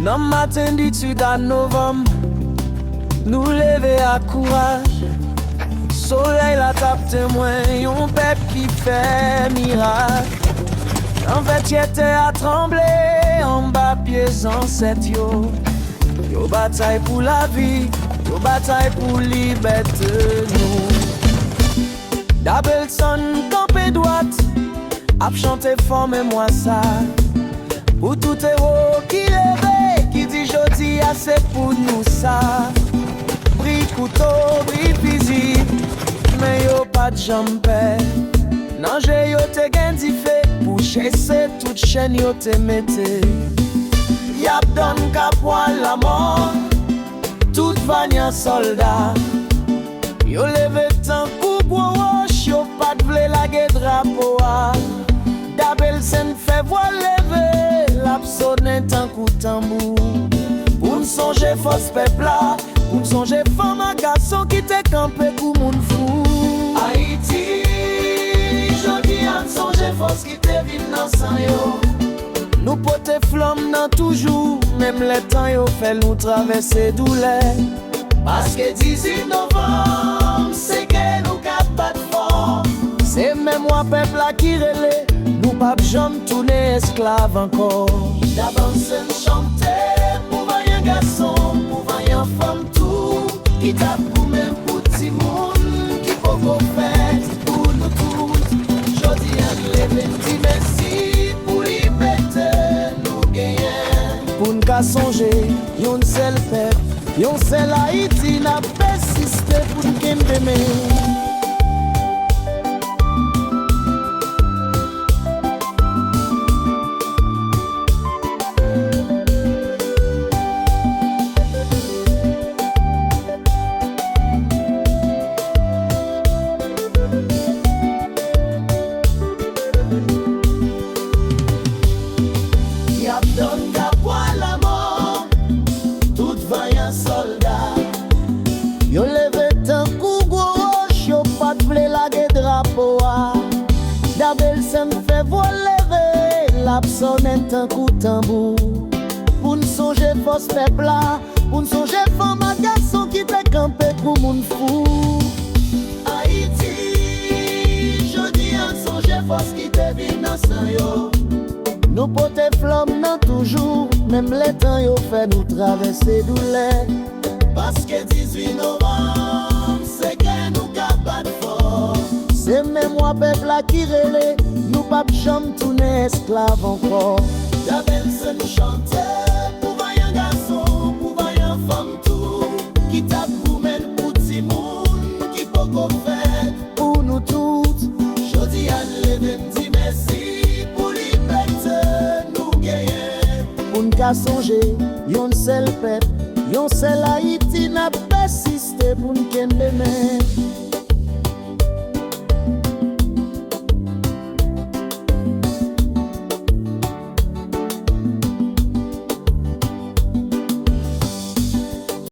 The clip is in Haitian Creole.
Nan matin du 8 novembre, nous lever à courage. Soleil la tape témoin, yon peuple qui fait miracle. En fait, y'était à trembler en bas pieds ancêtres yo. Yo bataille pour la vie, yo bataille pour liberté nous. Dabelson campé droite, ap chanté fort mais moi ça. Pour tout héros qui lève, qui dit jodi a c'est pour nous ça. Bris couteau, bris fusil, mais yo pas de jambe. Non j'ai yo te gen di fait, pour chasser toute chaîne yo te mette. Yap don kapwa la mort, tout vanya soldat. Yo leve tan kou gwo roche, yo pat vle lage drapo a. Dabelson fait voix lever, lap sonne tan kou tambou. Pour m'songer fos pepla, pour m'songer femme à garçon qui te campé kou moun fou. Haïti, jodi an songe fos qui te vin nan san yo. Nous pote flamme dans toujours, même les temps yo fait nous traverser douleur. Parce que 18 novembre, c'est que nous cap battre fort. C'est même moi peuple là qui relait, nous pas jamais tourner esclave encore. Dabelson chanter pour vaillant garçon, pour vaillant femme tout, qui tape pour même pour petit monde, qui faut qu'on fait pour nous tous. Jodi an lever dit merci pour liberté nous gagner. Pour n'ka songer, yon seul peuple, yon seul Haïti n'a persisté pour n'kembe me. Don kapwa la mort, tout vaillant soldat. Yo leve tan kou gwo roche, yo pat vle lage drapo a. Dabelson fait voix lever, lap sonne tan kou tambou. Pour n'songer fos pepla, pour n'songer femme à garçon qui te campé pour moun fou. Haïti, jodi an songe fos qui te vin nan san yo. Nous pote flamme dans toujours, même les temps yo fait nous traverser douleur. Parce que 18 novembre, c'est que nous cap fort. C'est même moi peuple là qui relait, nous pas jamais tourner esclave encore. Dabelson chantait pour vaillant garçon, pour vaillant femme tout, qui tape pour men pour ti moun, qui peut qu'on fait pour nous toutes. Jodi an levé m'di merci. Pour n'ka songer, yon seul peuple, yon seul Haïti n'a persisté pour n'kembe men.